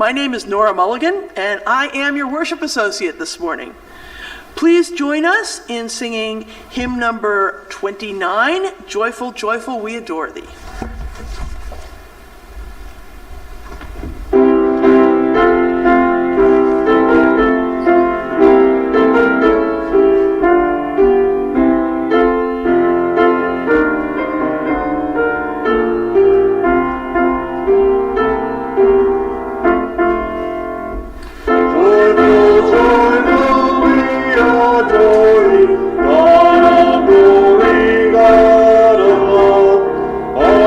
My name is Nora Mulligan, and I am your worship associate this morning. Please join us in singing hymn number 29, Joyful, Joyful, We Adore Thee. God of glory, God of love,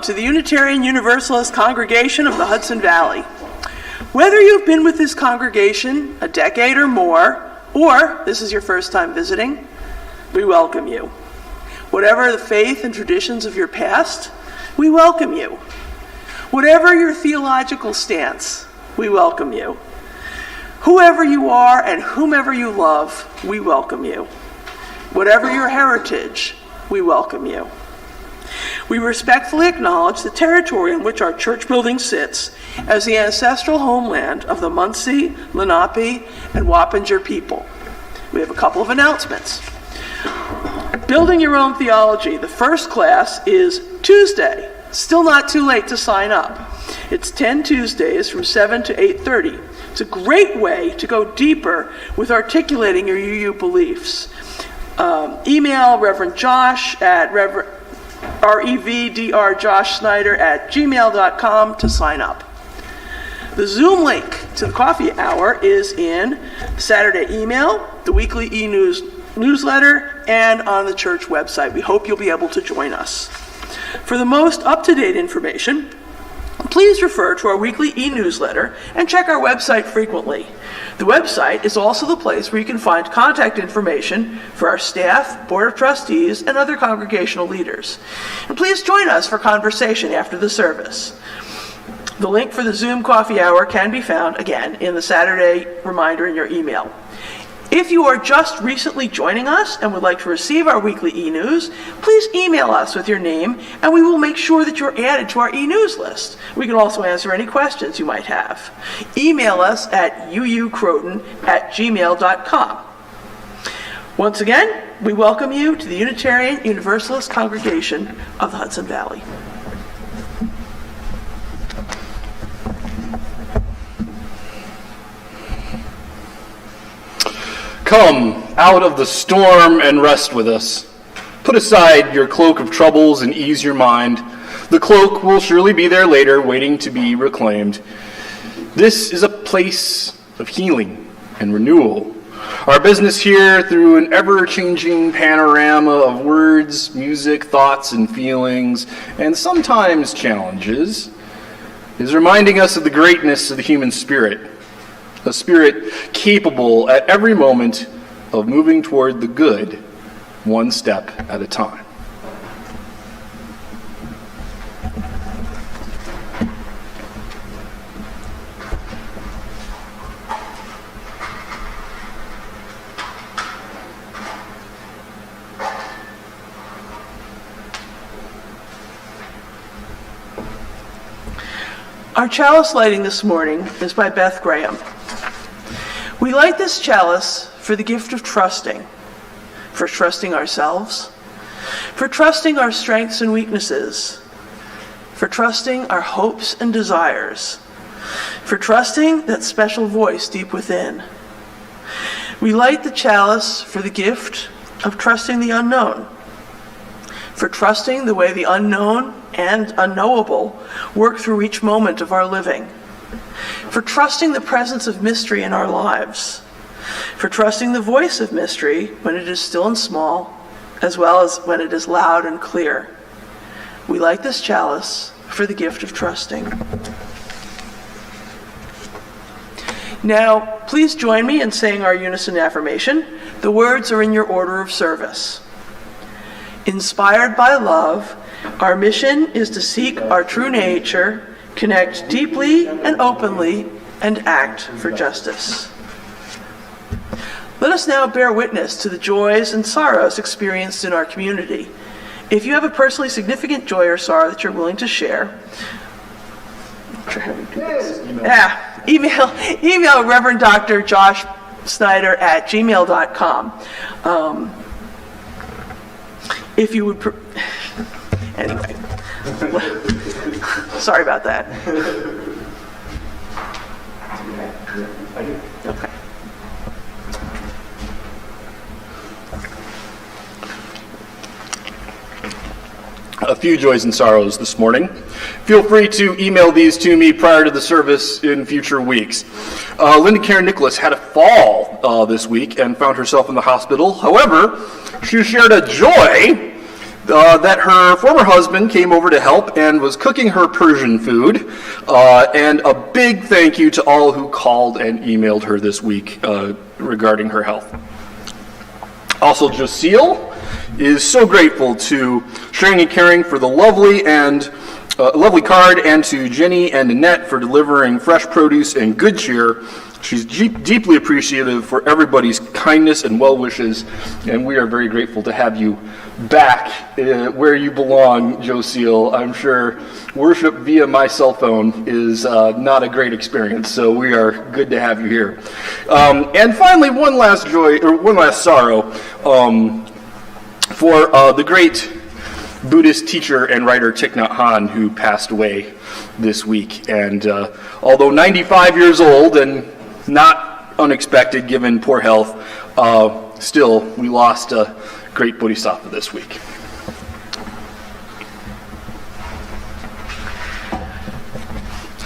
to the Unitarian Universalist congregation of the Hudson Valley. Whether you've been with this congregation a decade or more, or this is your first time visiting, we welcome you. Whatever the faith and traditions of your past, we welcome you. Whatever your theological stance, we welcome you. Whoever you are and whomever you love, we welcome you. Whatever your heritage, we welcome you. We respectfully acknowledge the territory on which our church building sits as the ancestral homeland of the Munsee, Lenape, and Wappinger people. We have a couple of announcements. Building Your Own Theology, the first class is Tuesday. Still not too late to sign up. It's 10 Tuesdays from 7 to 8:30. It's a great way to go deeper with articulating your UU beliefs. Email Reverend Josh at revdrjoshsnyder@gmail.com to sign up. The Zoom link to the coffee hour is in Saturday email, the weekly e-news newsletter, and on the church website. We hope you'll be able to join us. For the most up-to-date information, please refer to our weekly e-newsletter and check our website frequently. The website is also the place where you can find contact information for our staff, board of trustees, and other congregational leaders. And please join us for conversation after the service. The link for the Zoom coffee hour can be found, again, in the Saturday reminder in your email. If you are just recently joining us and would like to receive our weekly e-news, please email us with your name and we will make sure that you're added to our e-news list. We can also answer any questions you might have. Email us at uucroton@gmail.com. Once again, we welcome you to the Unitarian Universalist congregation of the Hudson Valley. Come out of the storm and rest with us. Put aside your cloak of troubles and ease your mind. The cloak will surely be there later, waiting to be reclaimed. This is a place of healing and renewal. Our business here, through an ever-changing panorama of words, music, thoughts, and feelings, and sometimes challenges, is reminding us of the greatness of the human spirit. A spirit capable at every moment of moving toward the good, one step at a time. Our chalice lighting this morning is by Beth Graham. We light this chalice for the gift of trusting, for trusting ourselves, for trusting our strengths and weaknesses, for trusting our hopes and desires, for trusting that special voice deep within. We light the chalice for the gift of trusting the unknown, for trusting the way the unknown and unknowable work through each moment of our living, for trusting the presence of mystery in our lives, for trusting the voice of mystery when it is still and small, as well as when it is loud and clear. We light this chalice for the gift of trusting. Now, please join me in saying our unison affirmation. The words are in your order of service. Inspired by love, our mission is to seek our true nature, connect deeply and openly, and act for justice. Let us now bear witness to the joys and sorrows experienced in our community. If you have a personally significant joy or sorrow that you're willing to share, email Reverend Dr. Josh Snyder at gmail.com. If you would, anyway, sorry about that. Okay. A few joys and sorrows this morning. Feel free to email these to me prior to the service in future weeks. Linda Karen Nicholas had a fall this week and found herself in the hospital. However, she shared a joy that her former husband came over to help and was cooking her Persian food. And a big thank you to all who called and emailed her this week regarding her health. Also, Jocille is so grateful to Sharing and Caring for the lovely card, and to Jenny and Annette for delivering fresh produce and good cheer. She's deeply appreciative for everybody's kindness and well wishes, and we are very grateful to have you back where you belong, Jocille. I'm sure worship via my cell phone is not a great experience, so we are good to have you here. And finally, one last sorrow for the great Buddhist teacher and writer Thich Nhat Hanh, who passed away this week. And although 95 years old and not unexpected given poor health, still we lost a great bodhisattva this week.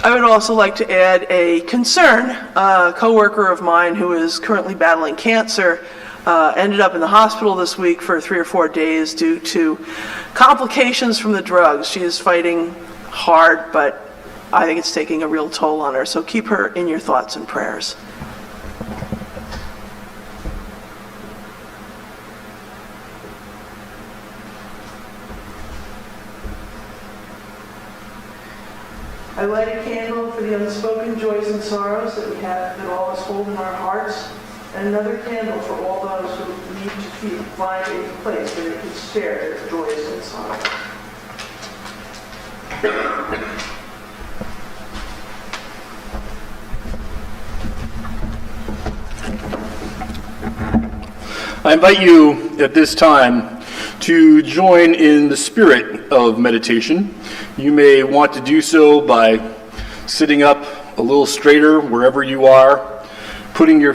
I would also like to add a concern. A coworker of mine who is currently battling cancer ended up in the hospital this week for 3 or 4 days due to complications from the drugs. She is fighting hard, but I think it's taking a real toll on her. So keep her in your thoughts and prayers. I light a candle for the unspoken joys and sorrows that we have, that all of us hold in our hearts, and another candle for all those who need to find a place where they can share their joys and sorrows. I invite you at this time to join in the spirit of meditation. You may want to do so by sitting up a little straighter wherever you are, putting your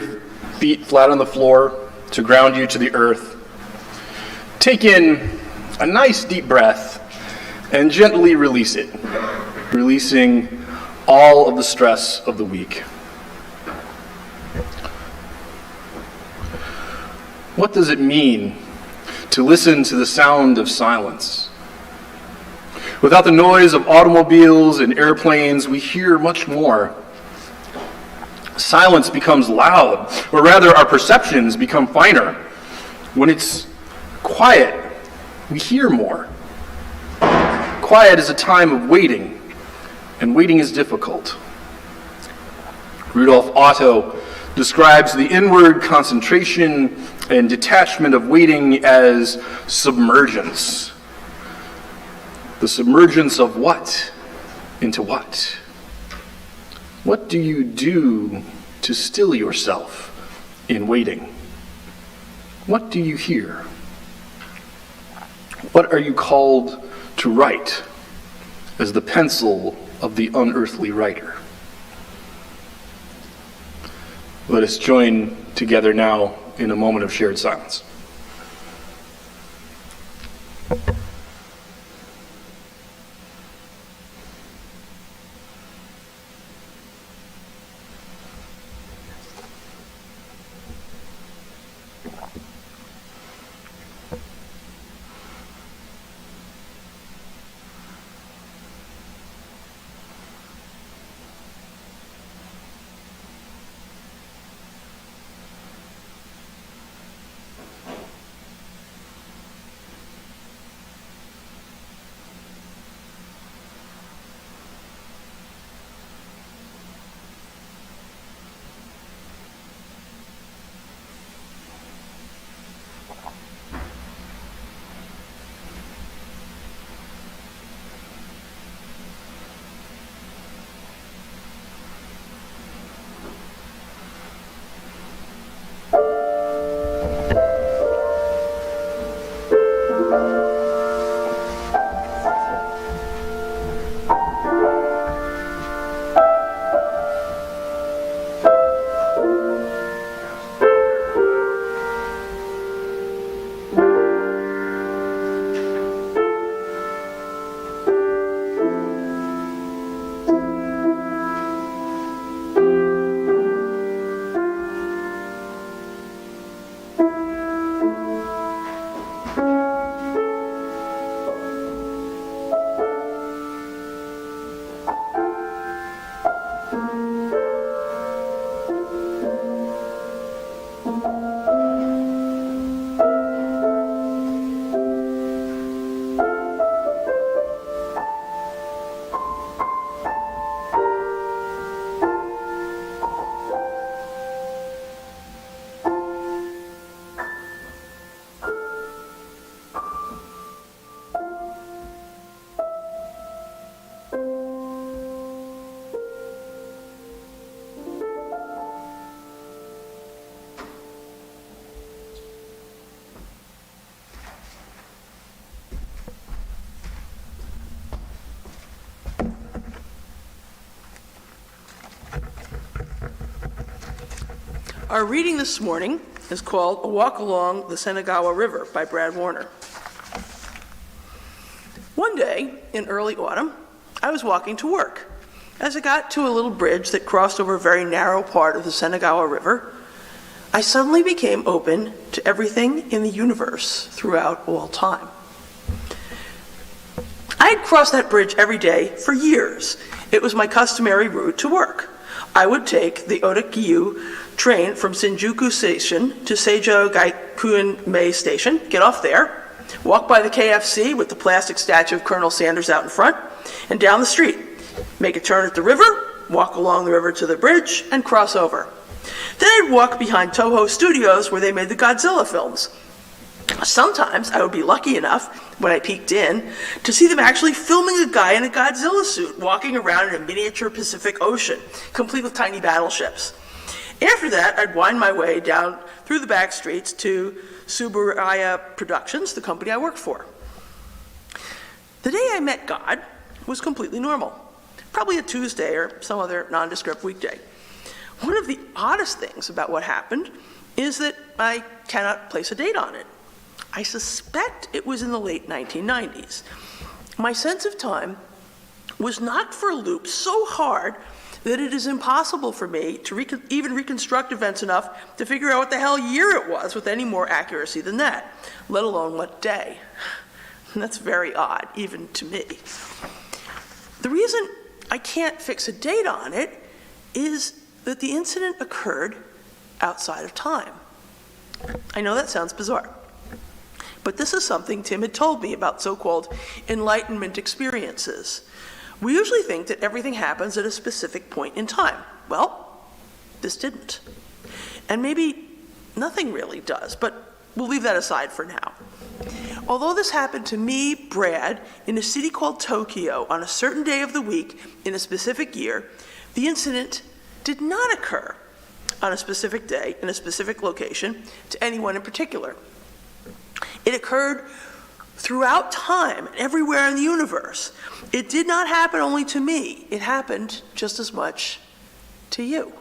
feet flat on the floor to ground you to the earth. Take in a nice deep breath and gently release it, releasing all of the stress of the week. What does it mean to listen to the sound of silence? Without the noise of automobiles and airplanes, we hear much more. Silence becomes loud, or rather our perceptions become finer. When it's quiet, we hear more. Quiet is a time of waiting, and waiting is difficult. Rudolf Otto describes the inward concentration and detachment of waiting as submergence. The submergence of what into what? What do you do to still yourself in waiting? What do you hear? What are you called to write as the pencil of the unearthly writer? Let us join together now in a moment of shared silence. Our reading this morning is called A Walk Along the Shenandoah River by Brad Warner. One day in early autumn, I was walking to work. As I got to a little bridge that crossed over a very narrow part of the Shenandoah River, I suddenly became open to everything in the universe throughout all time. I had crossed that bridge every day for years. It was my customary route to work. I would take the Otakyu train from Shinjuku Station to Seijo Gaikuin-mei Station, get off there, walk by the KFC with the plastic statue of Colonel Sanders out in front, and down the street, make a turn at the river, walk along the river to the bridge, and cross over. Then I'd walk behind Toho Studios where they made the Godzilla films. Sometimes I would be lucky enough, when I peeked in, to see them actually filming a guy in a Godzilla suit walking around in a miniature Pacific Ocean, complete with tiny battleships. After that, I'd wind my way down through the back streets to Subaraya Productions, the company I worked for. The day I met God was completely normal, probably a Tuesday or some other nondescript weekday. One of the oddest things about what happened is that I cannot place a date on it. I suspect it was in the late 1990s. My sense of time was knocked for a loop so hard that it is impossible for me to even reconstruct events enough to figure out what the hell year it was with any more accuracy than that, let alone what day. And that's very odd, even to me. The reason I can't fix a date on it is that the incident occurred outside of time. I know that sounds bizarre, but this is something Tim had told me about so-called enlightenment experiences. We usually think that everything happens at a specific point in time. Well, this didn't. And maybe nothing really does, but we'll leave that aside for now. Although this happened to me, Brad, in a city called Tokyo on a certain day of the week in a specific year, the incident did not occur on a specific day in a specific location to anyone in particular. It occurred throughout time, everywhere in the universe. It did not happen only to me. It happened just as much to you.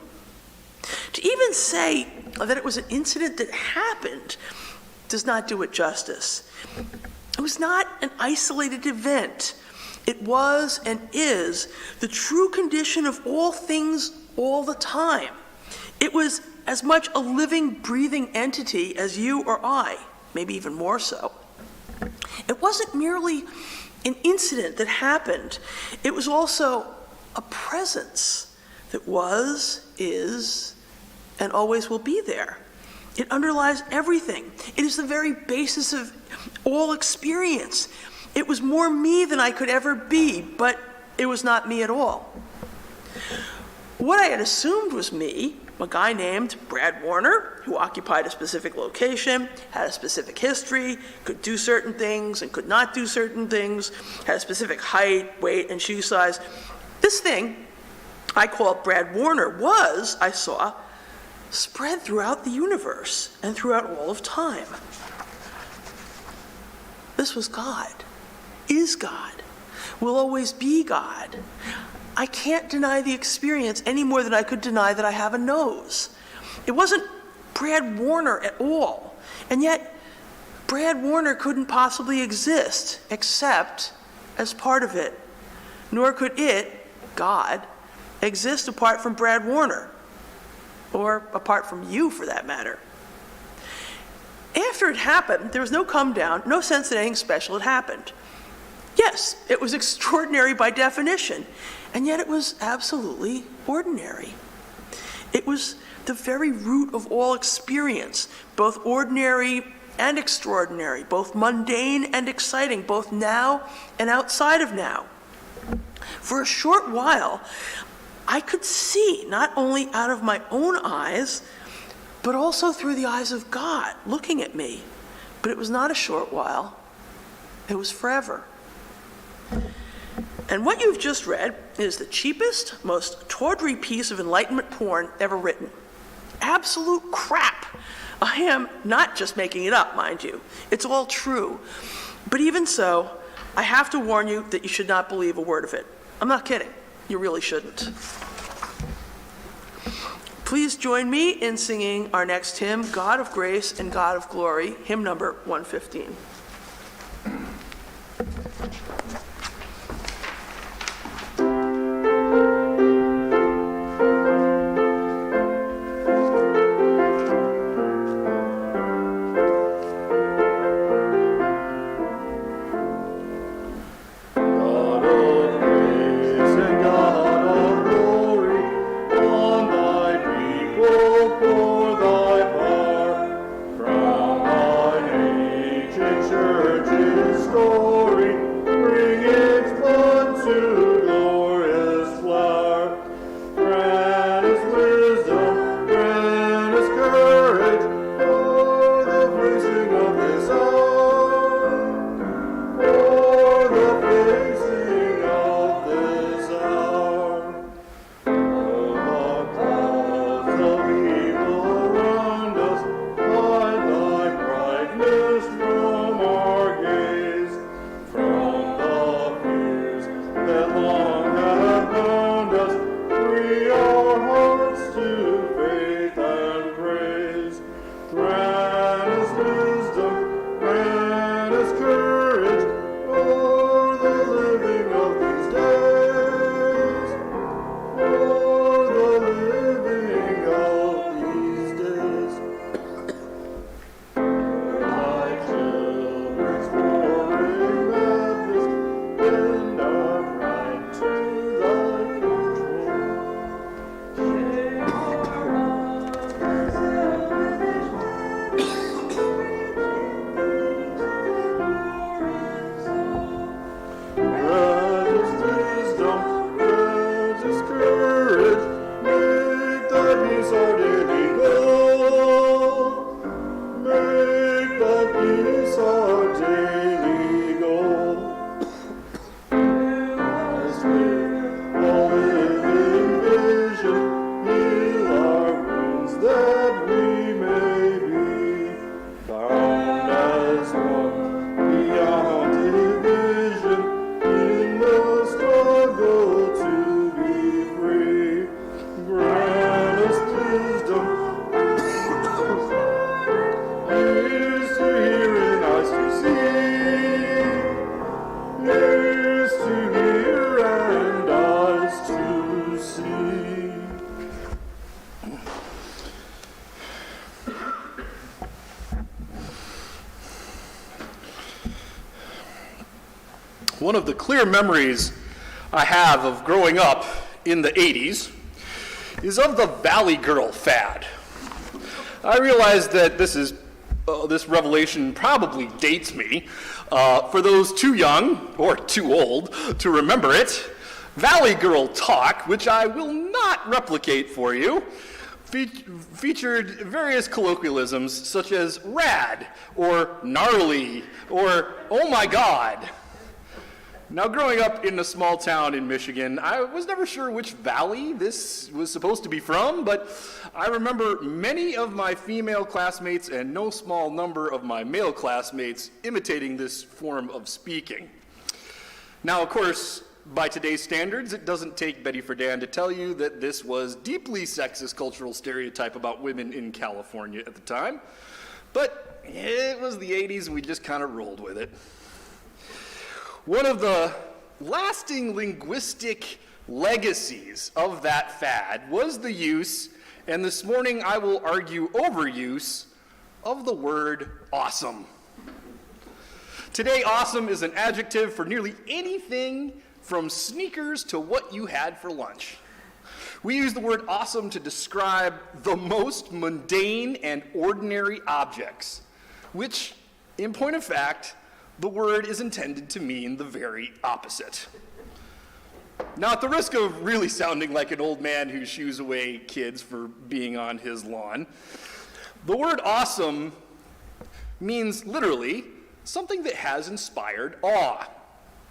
To even say that it was an incident that happened does not do it justice. It was not an isolated event. It was and is the true condition of all things all the time. It was as much a living, breathing entity as you or I, maybe even more so. It wasn't merely an incident that happened. It was also a presence that was, is, and always will be there. It underlies everything. It is the very basis of all experience. It was more me than I could ever be, but it was not me at all. What I had assumed was me, a guy named Brad Warner, who occupied a specific location, had a specific history, could do certain things and could not do certain things, had a specific height, weight, and shoe size. This thing I called Brad Warner was, I saw, spread throughout the universe and throughout all of time. This was God, is God, will always be God. I can't deny the experience any more than I could deny that I have a nose. It wasn't Brad Warner at all. And yet, Brad Warner couldn't possibly exist except as part of it. Nor could it, God, exist apart from Brad Warner. Or apart from you, for that matter. After it happened, there was no come down, no sense that anything special had happened. Yes, it was extraordinary by definition, and yet it was absolutely ordinary. It was the very root of all experience, both ordinary and extraordinary, both mundane and exciting, both now and outside of now. For a short while, I could see not only out of my own eyes, but also through the eyes of God looking at me. But it was not a short while, it was forever. And what you've just read is the cheapest, most tawdry piece of Enlightenment porn ever written. Absolute crap. I am not just making it up, mind you. It's all true. But even so, I have to warn you that you should not believe a word of it. I'm not kidding. You really shouldn't. Please join me in singing our next hymn, God of Grace and God of Glory, hymn number 115. One of the clear memories I have of growing up in the 80s is of the Valley Girl fad. I realize that this revelation probably dates me. For those too young or too old to remember it, Valley Girl talk, which I will not replicate for you, featured various colloquialisms such as rad or gnarly or oh my god. Now, growing up in a small town in Michigan, I was never sure which valley this was supposed to be from, but I remember many of my female classmates and no small number of my male classmates imitating this form of speaking. Now, of course, by today's standards, it doesn't take Betty Friedan to tell you that this was deeply sexist cultural stereotype about women in California at the time, but it was the 80s and we just kind of rolled with it. One of the lasting linguistic legacies of that fad was the use, and this morning I will argue overuse, of the word awesome. Today, awesome is an adjective for nearly anything from sneakers to what you had for lunch. We use the word awesome to describe the most mundane and ordinary objects, which, in point of fact, the word is intended to mean the very opposite. Now, at the risk of really sounding like an old man who shoos away kids for being on his lawn, the word awesome means literally something that has inspired awe.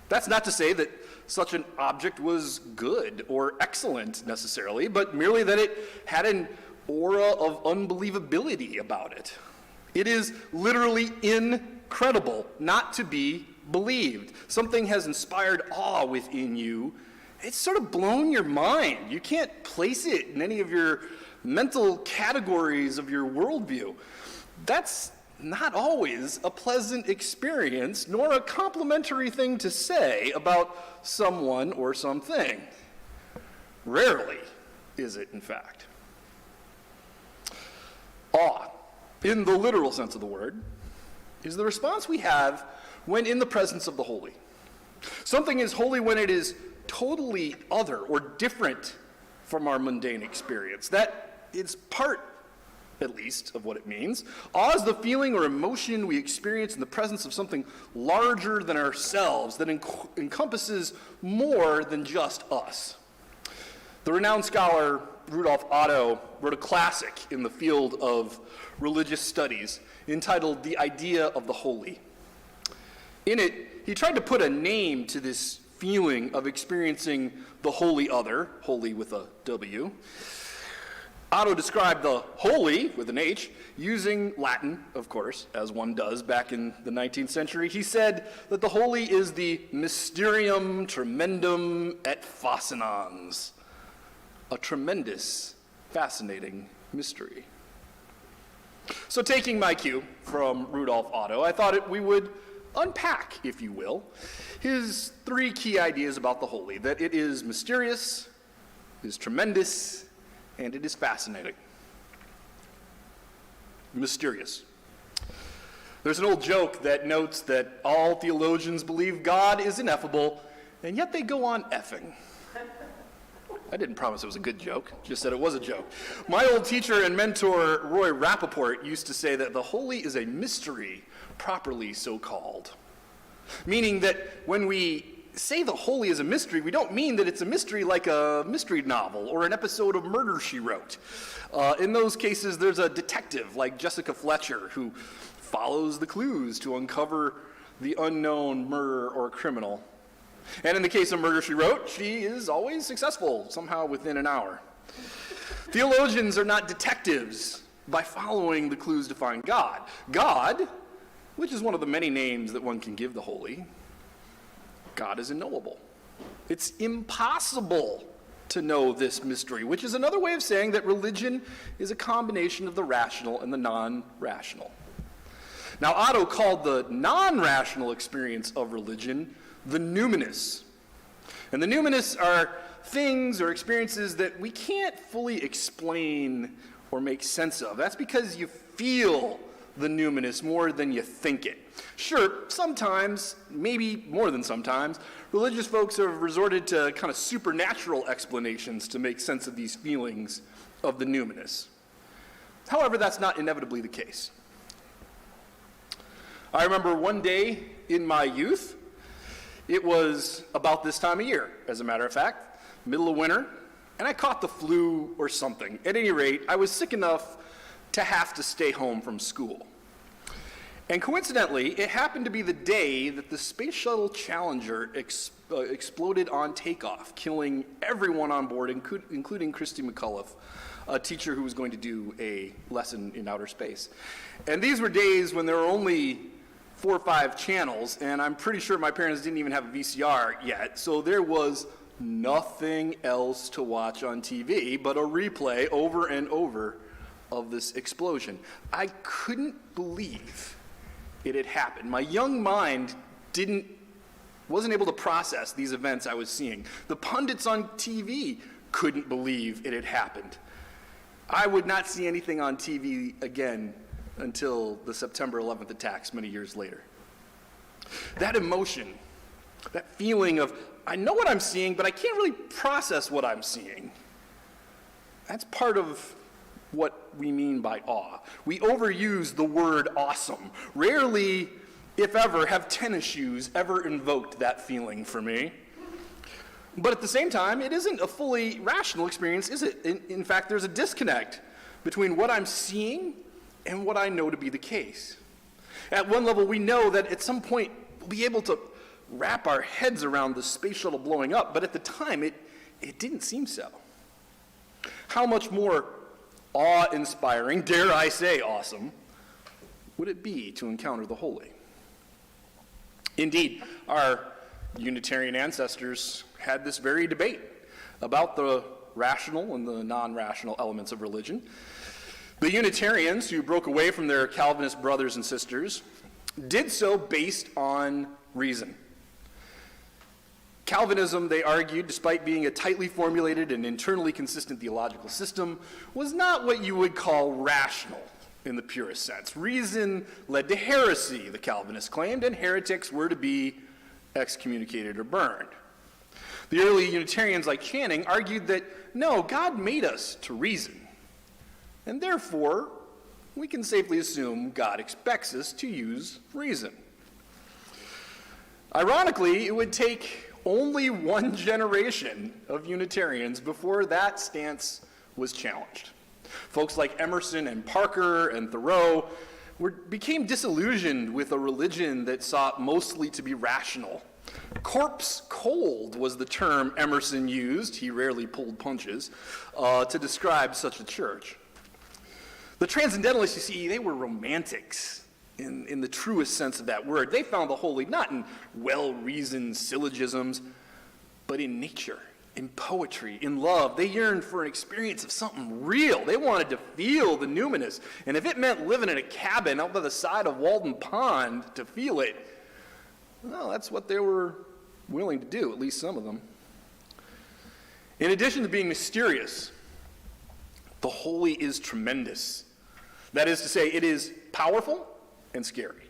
That's not to say that such an object was good or excellent necessarily, but merely that it had an aura of unbelievability about it. It is literally incredible, not to be believed. Something has inspired awe within you. It's sort of blown your mind. You can't place it in any of your mental categories of your worldview. That's not always a pleasant experience, nor a complimentary thing to say about someone or something. Rarely is it, in fact. Awe, in the literal sense of the word, is the response we have when in the presence of the holy. Something is holy when it is totally other or different from our mundane experience. That is part, at least, of what it means. Awe is the feeling or emotion we experience in the presence of something larger than ourselves, that encompasses more than just us. The renowned scholar Rudolf Otto wrote a classic in the field of religious studies entitled The Idea of the Holy. In it, he tried to put a name to this feeling of experiencing the holy other, holy with a W. Otto described the holy, with an H, using Latin, of course, as one does back in the 19th century. He said that the holy is the mysterium tremendum et fascinans, a tremendous, fascinating mystery. So taking my cue from Rudolf Otto, I thought we would unpack, if you will, his three key ideas about the holy: that it is mysterious, it is tremendous, and it is fascinating. Mysterious. There's an old joke that notes that all theologians believe God is ineffable, and yet they go on effing. I didn't promise it was a good joke, just said it was a joke. My old teacher and mentor, Roy Rappaport, used to say that the holy is a mystery, properly so called. Meaning that when we say the holy is a mystery, we don't mean that it's a mystery like a mystery novel or an episode of Murder, She Wrote. In those cases, there's a detective like Jessica Fletcher who follows the clues to uncover the unknown murderer or criminal. And in the case of Murder, She Wrote, she is always successful, somehow within an hour. Theologians are not detectives by following the clues to find God. God, which is one of the many names that one can give the holy, God is unknowable. It's impossible to know this mystery, which is another way of saying that religion is a combination of the rational and the non-rational. Now, Otto called the non-rational experience of religion the numinous. And the numinous are things or experiences that we can't fully explain or make sense of. That's because you feel the numinous more than you think it. Sure, sometimes, maybe more than sometimes, religious folks have resorted to kind of supernatural explanations to make sense of these feelings of the numinous. However, that's not inevitably the case. I remember one day in my youth, it was about this time of year, as a matter of fact, middle of winter, and I caught the flu or something. At any rate, I was sick enough to have to stay home from school. And coincidentally, it happened to be the day that the Space Shuttle Challenger exploded on takeoff, killing everyone on board, including Christy McCullough, a teacher who was going to do a lesson in outer space. And these were days when there were only 4 or 5 channels, and I'm pretty sure my parents didn't even have a VCR yet, so there was nothing else to watch on TV but a replay over and over of this explosion. I couldn't believe it had happened. My young mind wasn't able to process these events I was seeing. The pundits on TV couldn't believe it had happened. I would not see anything on TV again until the September 11th attacks many years later. That emotion, that feeling of, I know what I'm seeing, but I can't really process what I'm seeing. That's part of what we mean by awe. We overuse the word awesome. Rarely, if ever, have tennis shoes ever invoked that feeling for me. But at the same time, it isn't a fully rational experience, is it? In fact, there's a disconnect between what I'm seeing and what I know to be the case. At one level, we know that at some point we'll be able to wrap our heads around the space shuttle blowing up, but at the time, it didn't seem so. How much more awe-inspiring, dare I say awesome, would it be to encounter the holy? Indeed, our Unitarian ancestors had this very debate about the rational and the non-rational elements of religion. The Unitarians, who broke away from their Calvinist brothers and sisters, did so based on reason. Calvinism, they argued, despite being a tightly formulated and internally consistent theological system, was not what you would call rational in the purest sense. Reason led to heresy, the Calvinists claimed, and heretics were to be excommunicated or burned. The early Unitarians, like Channing, argued that, no, God made us to reason, and therefore we can safely assume God expects us to use reason. Ironically, it would take only one generation of Unitarians before that stance was challenged. Folks like Emerson and Parker and Thoreau became disillusioned with a religion that sought mostly to be rational. Corpse cold was the term Emerson used, he rarely pulled punches, to describe such a church. The Transcendentalists, you see, they were romantics in the truest sense of that word. They found the holy not in well-reasoned syllogisms, but in nature, in poetry, in love. They yearned for an experience of something real. They wanted to feel the numinous. And if it meant living in a cabin out by the side of Walden Pond to feel it, well, that's what they were willing to do, at least some of them. In addition to being mysterious, the holy is tremendous. That is to say, it is powerful and scary.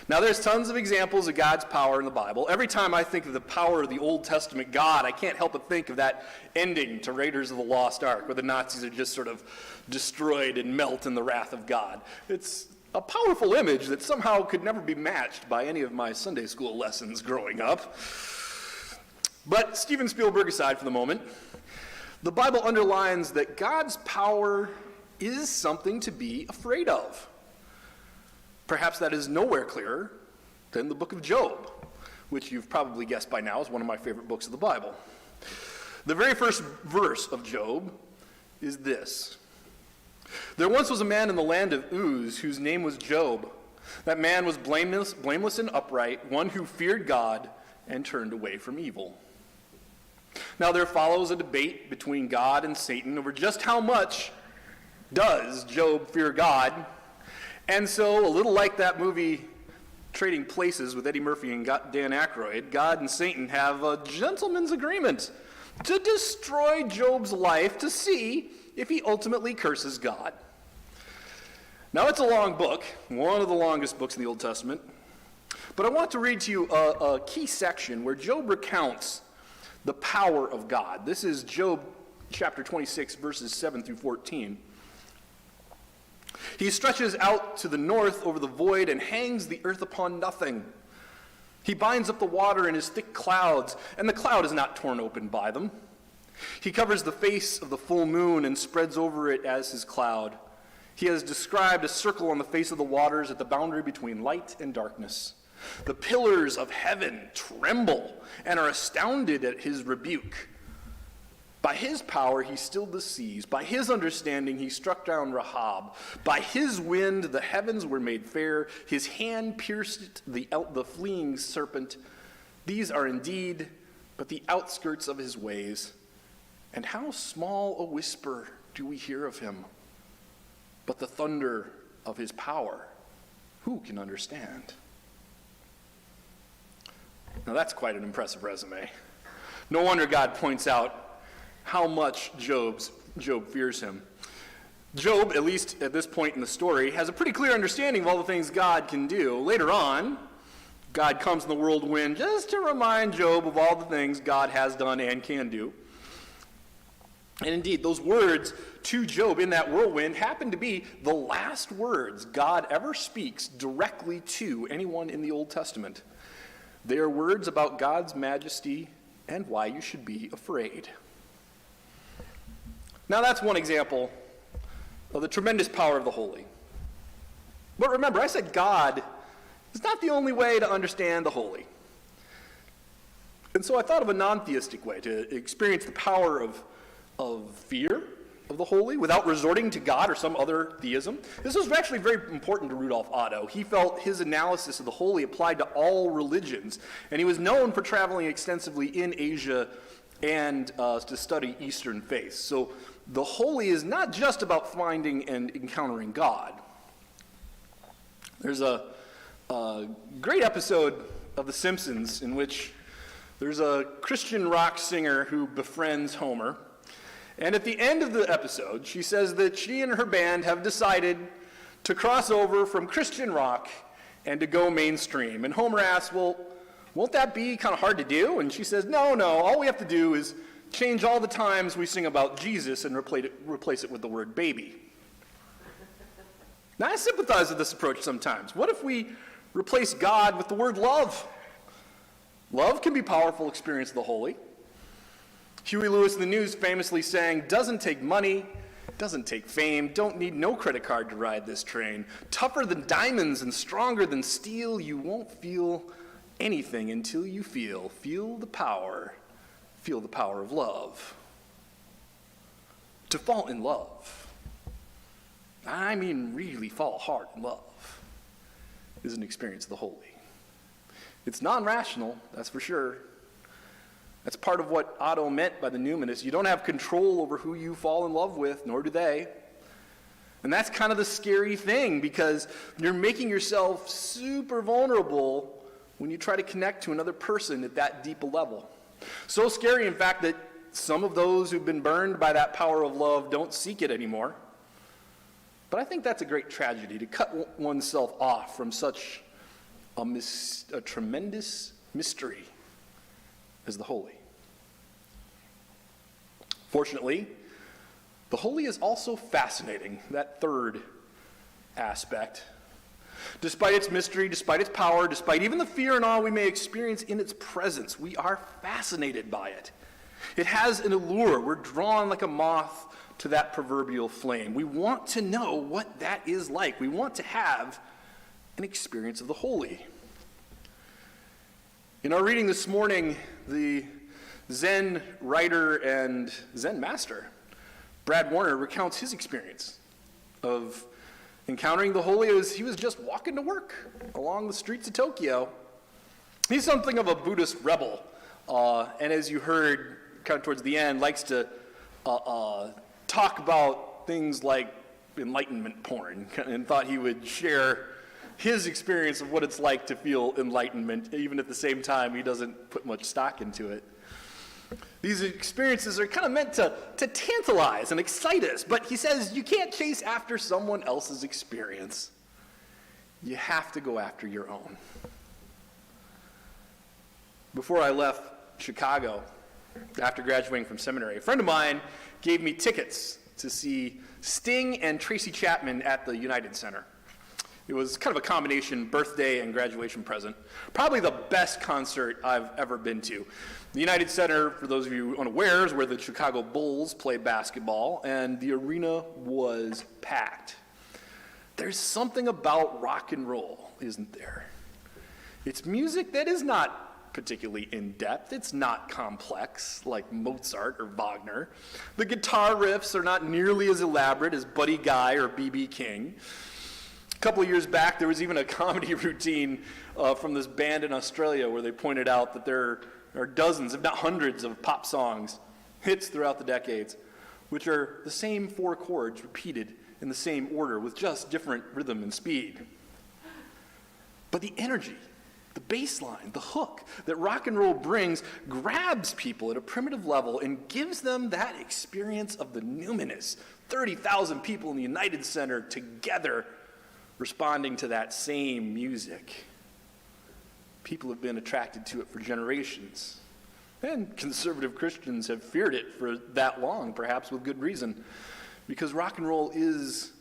Now, there's tons of examples of God's power in the Bible. Every time I think of the power of the Old Testament God, I can't help but think of that ending to Raiders of the Lost Ark, where the Nazis are just sort of destroyed and melt in the wrath of God. It's a powerful image that somehow could never be matched by any of my Sunday school lessons growing up. But Steven Spielberg aside for the moment, the Bible underlines that God's power is something to be afraid of. Perhaps that is nowhere clearer than the book of Job, which you've probably guessed by now is one of my favorite books of the Bible. The very first verse of Job is this. There once was a man in the land of Uz whose name was Job. That man was blameless and upright, one who feared God and turned away from evil. Now there follows a debate between God and Satan over just how much does Job fear God. And so, a little like that movie Trading Places with Eddie Murphy and Dan Aykroyd, God and Satan have a gentleman's agreement to destroy Job's life to see if he ultimately curses God. Now, it's a long book, one of the longest books in the Old Testament, but I want to read to you a key section where Job recounts the power of God. This is Job chapter 26, verses 7 through 14. He stretches out to the north over the void and hangs the earth upon nothing. He binds up the water in his thick clouds, and the cloud is not torn open by them. He covers the face of the full moon and spreads over it as his cloud. He has described a circle on the face of the waters at the boundary between light and darkness. The pillars of heaven tremble and are astounded at his rebuke. By his power he stilled the seas. By his understanding he struck down Rahab. By his wind the heavens were made fair. His hand pierced the fleeing serpent. These are indeed but the outskirts of his ways. And how small a whisper do we hear of him? But the thunder of his power, who can understand? Now that's quite an impressive resume. No wonder God points out how much Job fears him. Job, at least at this point in the story, has a pretty clear understanding of all the things God can do. Later on, God comes in the whirlwind just to remind Job of all the things God has done and can do. And indeed, those words to Job in that whirlwind happen to be the last words God ever speaks directly to anyone in the Old Testament. They are words about God's majesty and why you should be afraid. Now that's one example of the tremendous power of the holy. But remember, I said God is not the only way to understand the holy. And so I thought of a non-theistic way to experience the power of fear of the holy without resorting to God or some other theism. This was actually very important to Rudolf Otto. He felt his analysis of the holy applied to all religions, and he was known for traveling extensively in Asia and to study Eastern faiths. So the holy is not just about finding and encountering God. There's a great episode of The Simpsons in which there's a Christian rock singer who befriends Homer. And at the end of the episode, she says that she and her band have decided to cross over from Christian rock and to go mainstream. And Homer asks, well, won't that be kind of hard to do? And she says, no, all we have to do is change all the times we sing about Jesus and replace it with the word baby. Now, I sympathize with this approach sometimes. What if we replace God with the word love? Love can be a powerful experience of the holy. Huey Lewis in the News famously sang, doesn't take money, doesn't take fame, don't need no credit card to ride this train. Tougher than diamonds and stronger than steel, you won't feel anything until you feel the power of love. To fall in love, I mean really fall hard in love, is an experience of the holy. It's non-rational, that's for sure. That's part of what Otto meant by the numinous. You don't have control over who you fall in love with, nor do they. And that's kind of the scary thing, because you're making yourself super vulnerable when you try to connect to another person at that deep a level. So scary, in fact, that some of those who've been burned by that power of love don't seek it anymore. But I think that's a great tragedy, to cut oneself off from such a tremendous mystery as the holy. Fortunately, the holy is also fascinating, that third aspect. Despite its mystery, despite its power, despite even the fear and awe we may experience in its presence, we are fascinated by it. It has an allure. We're drawn like a moth to that proverbial flame. We want to know what that is like. We want to have an experience of the holy. In our reading this morning, the Zen writer and Zen master, Brad Warner, recounts his experience of encountering the holy as he was just walking to work along the streets of Tokyo. He's something of a Buddhist rebel, and as you heard kind of towards the end, likes to talk about things like enlightenment porn, and thought he would share his experience of what it's like to feel enlightenment, even at the same time he doesn't put much stock into it. These experiences are kind of meant to tantalize and excite us, but he says you can't chase after someone else's experience. You have to go after your own. Before I left Chicago, after graduating from seminary, a friend of mine gave me tickets to see Sting and Tracy Chapman at the United Center. It was kind of a combination birthday and graduation present. Probably the best concert I've ever been to. The United Center, for those of you unaware, is where the Chicago Bulls play basketball, and the arena was packed. There's something about rock and roll, isn't there? It's music that is not particularly in-depth. It's not complex like Mozart or Wagner. The guitar riffs are not nearly as elaborate as Buddy Guy or B.B. King. A couple of years back, there was even a comedy routine from this band in Australia where they pointed out that there are dozens, if not hundreds, of pop songs, hits throughout the decades, which are the same four chords repeated in the same order with just different rhythm and speed. But the energy, the bass line, the hook that rock and roll brings grabs people at a primitive level and gives them that experience of the numinous. 30,000 people in the United Center together responding to that same music. People have been attracted to it for generations. And conservative Christians have feared it for that long, perhaps with good reason, because rock and roll is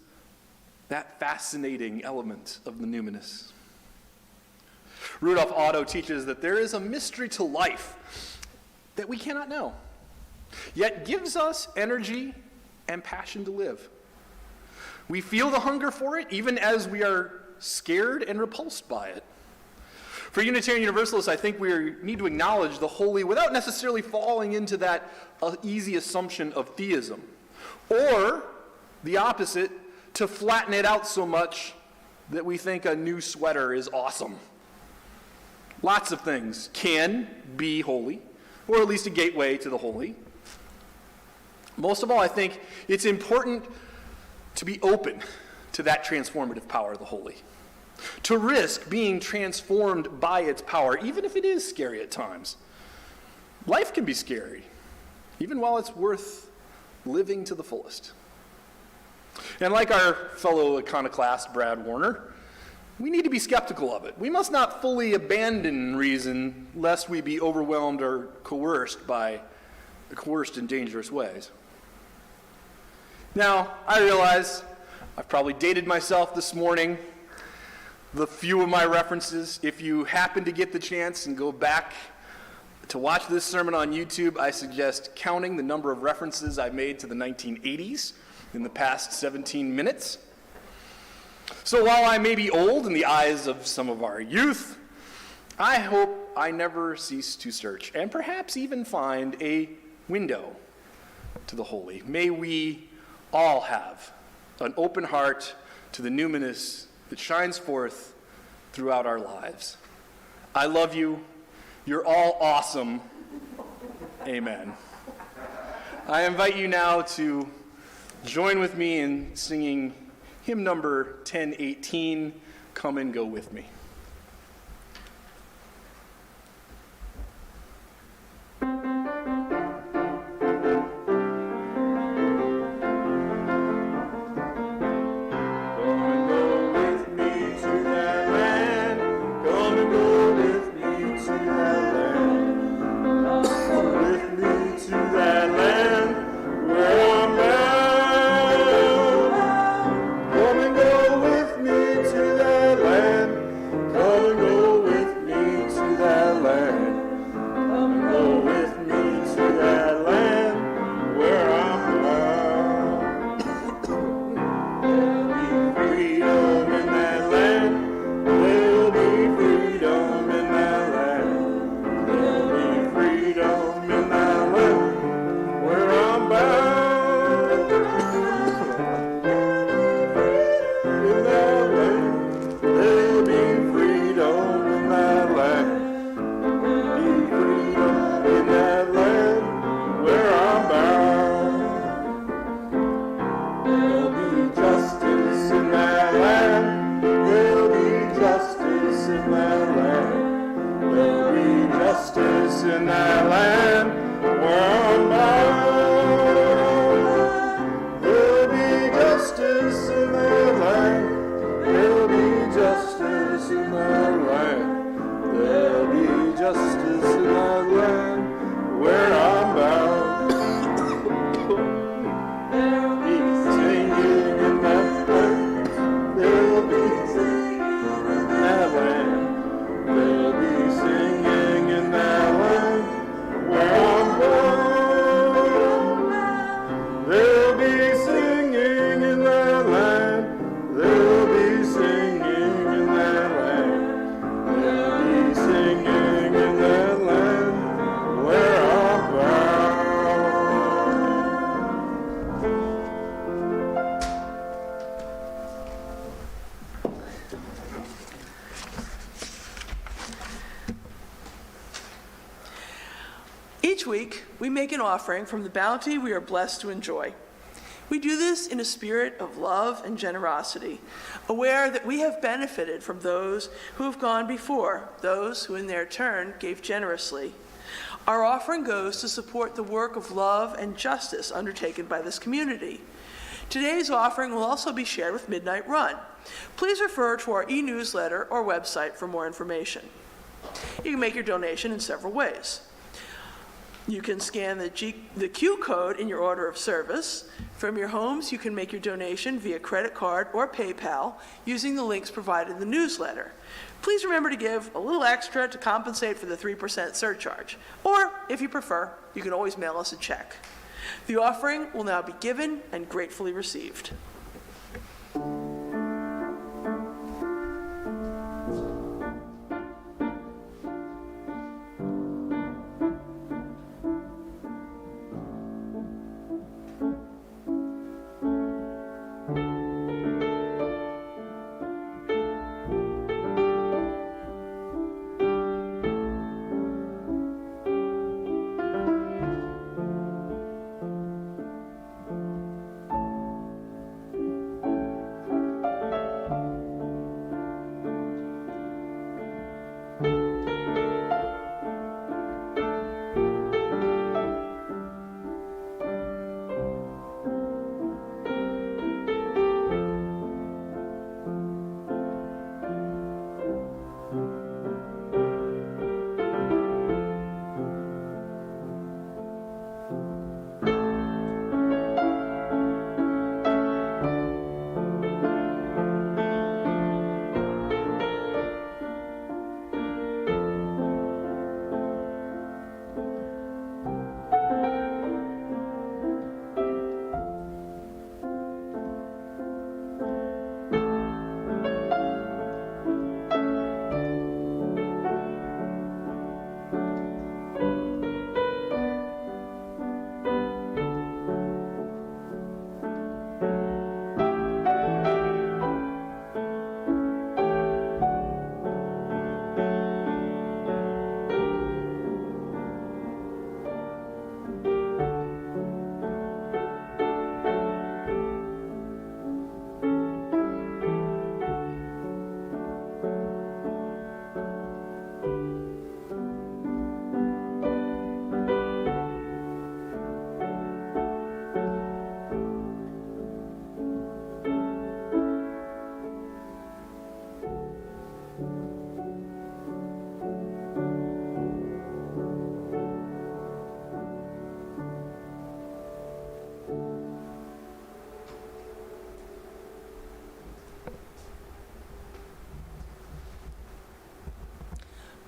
that fascinating element of the numinous. Rudolf Otto teaches that there is a mystery to life that we cannot know, yet gives us energy and passion to live. We feel the hunger for it, even as we are scared and repulsed by it. For Unitarian Universalists, I think we need to acknowledge the holy without necessarily falling into that easy assumption of theism. Or, the opposite, to flatten it out so much that we think a new sweater is awesome. Lots of things can be holy. or at least a gateway to the holy. Most of all, I think it's important to be open to that transformative power of the holy, to risk being transformed by its power, even if it is scary at times. Life can be scary, even while it's worth living to the fullest. And like our fellow iconoclast, Brad Warner, we need to be skeptical of it. We must not fully abandon reason, lest we be overwhelmed or coerced in dangerous ways. Now, I realize I've probably dated myself this morning. The few of my references, if you happen to get the chance and go back to watch this sermon on YouTube, I suggest counting the number of references I've made to the 1980s in the past 17 minutes. So while I may be old in the eyes of some of our youth, I hope I never cease to search and perhaps even find a window to the holy. May we all have an open heart to the numinous that shines forth throughout our lives. I love you. You're all awesome. Amen. I invite you now to join with me in singing hymn number 1018, Come and Go With Me. Each week, we make an offering from the bounty we are blessed to enjoy. We do this in a spirit of love and generosity, aware that we have benefited from those who have gone before, those who in their turn gave generously. Our offering goes to support the work of love and justice undertaken by this community. Today's offering will also be shared with Midnight Run. Please refer to our e-newsletter or website for more information. You can make your donation in several ways. You can scan the Q code in your order of service. From your homes, you can make your donation via credit card or PayPal using the links provided in the newsletter. Please remember to give a little extra to compensate for the 3% surcharge. Or, if you prefer, you can always mail us a check. The offering will now be given and gratefully received.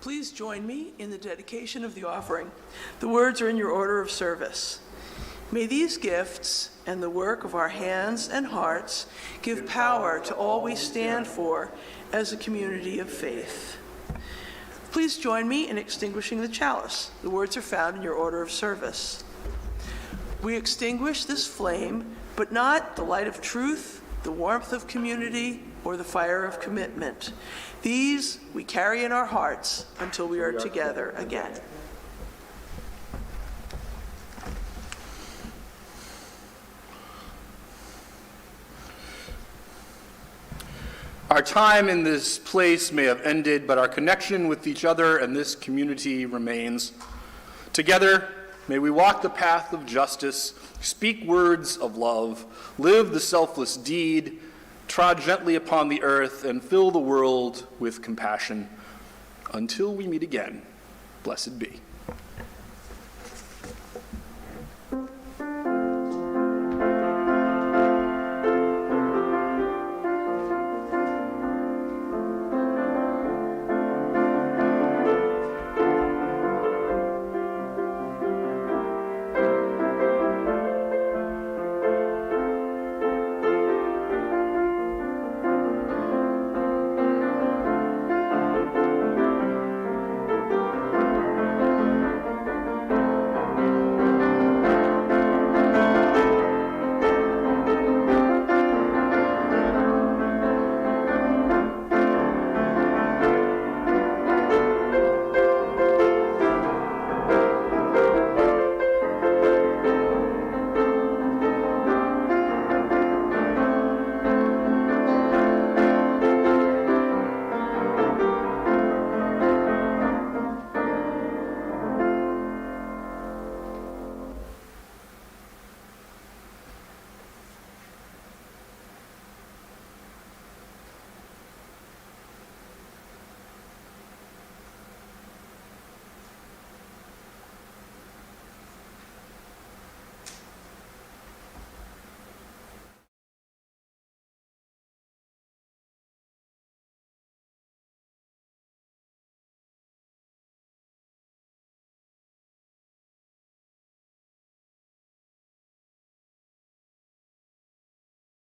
Please join me in the dedication of the offering. The words are in your order of service. May these gifts and the work of our hands and hearts give power to all we stand for as a community of faith. Please join me in extinguishing the chalice. The words are found in your order of service. We extinguish this flame, but not the light of truth, the warmth of community, or the fire of commitment. These we carry in our hearts until we are together again. Our time in this place may have ended, but our connection with each other and this community remains. Together, may we walk the path of justice, speak words of love, live the selfless deed, trod gently upon the earth, and fill the world with compassion. Until we meet again, blessed be.